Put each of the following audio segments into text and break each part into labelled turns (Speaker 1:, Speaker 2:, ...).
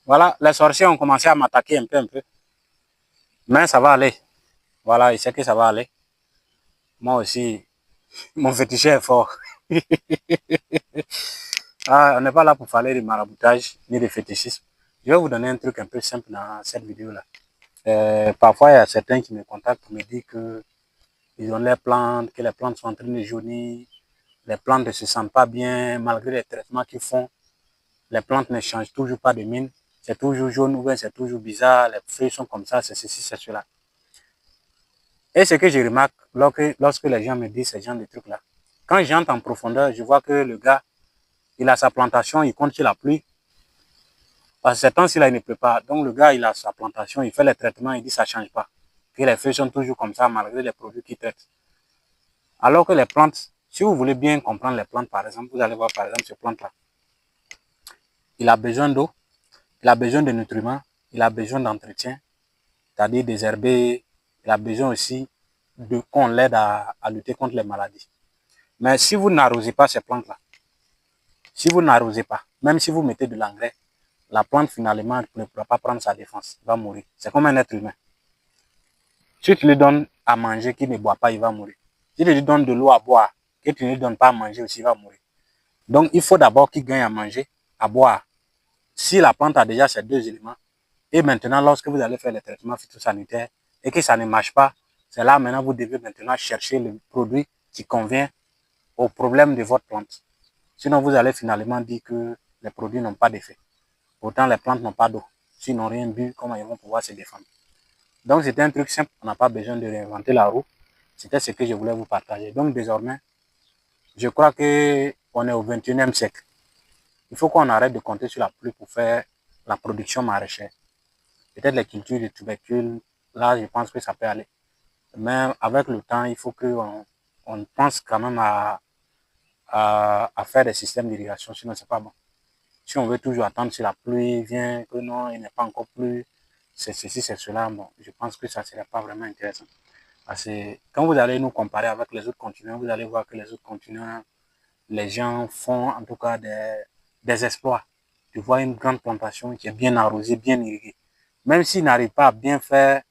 Speaker 1: Voilà, les sorciers ont commencé à m'attaquer un peu. Mais ça va aller. Voilà, je sais que ça va aller. Moi aussi, mon fétiche est fort. Ah, on n'est pas là pour parler de maraboutage ni de fétichisme. Je vais vous donner un truc un peu simple dans cette vidéo-là. Parfois, il y a certains qui me contactent pour me dire que ils ont les plantes, que les plantes sont en train de jaunir, les plantes ne se sentent pas bien malgré les traitements qu'ils font. Les plantes ne changent toujours pas de mine. C'est toujours jaune ou bien c'est toujours bizarre. Les feuilles sont comme ça, c'est ceci, c'est cela. Et ce que je remarque lorsque les gens me disent ce genre de trucs-là, quand j'entre en profondeur, je vois que le gars, il a sa plantation, il compte sur la pluie. Parce que ces temps-ci, là, il ne pleut pas. Donc, le gars, il a sa plantation, il fait les traitements, il dit que ça ne change pas. Que les feuilles sont toujours comme ça, malgré les produits qu'il traite. Alors que les plantes, si vous voulez bien comprendre les plantes, par exemple, vous allez voir, par exemple, ce plante-là. Il a besoin d'eau, il a besoin de nutriments, il a besoin d'entretien, c'est-à-dire des herbes, il a besoin aussi qu'on l'aide à lutter contre les maladies. Mais si vous n'arrosez pas ces plantes-là, si vous n'arrosez pas, même si vous mettez de l'engrais, la plante finalement ne pourra pas prendre sa défense, il va mourir. C'est comme un être humain. Si tu lui donnes à manger qu'il ne boit pas, il va mourir. Si tu lui donnes de l'eau à boire, que tu ne lui donnes pas à manger aussi, il va mourir. Donc il faut d'abord qu'il gagne à manger, à boire. Si la plante a déjà ces deux éléments, et maintenant lorsque vous allez faire les traitements phytosanitaires et que ça ne marche pas, c'est là maintenant vous devez maintenant chercher le produit qui convient au problème de votre plante. Sinon, vous allez finalement dire que les produits n'ont pas d'effet. Pourtant, les plantes n'ont pas d'eau. S'ils n'ont rien bu, comment ils vont pouvoir se défendre? Donc, c'était un truc simple. On n'a pas besoin de réinventer la roue. C'était ce que je voulais vous partager. Donc, désormais, je crois qu'on est au 21e siècle. Il faut qu'on arrête de compter sur la pluie pour faire la production maraîchère. Peut-être les cultures de tubercules, là, je pense que ça peut aller. Mais avec le temps, il faut qu'on pense quand même à faire des systèmes d'irrigation, sinon c'est pas bon. Si on veut toujours attendre si la pluie vient, que non, il n'est pas encore plu, c'est ceci, c'est cela, bon, je pense que ça ne serait pas vraiment intéressant. Parce que quand vous allez nous comparer avec les autres continents, vous allez voir que les autres continents, les gens font en tout cas des exploits. Tu vois une grande plantation qui est bien arrosée, bien irriguée. Même s'ils n'arrivent pas à bien faire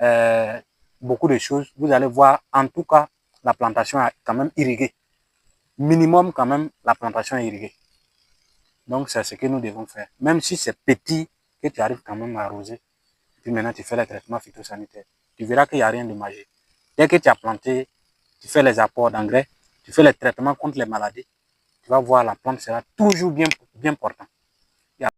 Speaker 1: euh, beaucoup de choses, vous allez voir en tout cas la plantation est quand même irriguée. Minimum quand même, la plantation est irriguée. Donc, c'est ce que nous devons faire. Même si c'est petit, que tu arrives quand même à arroser, puis maintenant tu fais les traitements phytosanitaires, tu verras qu'il n'y a rien de magique. Dès que tu as planté, tu fais les apports d'engrais, tu fais les traitements contre les maladies, tu vas voir la plante sera toujours bien portante.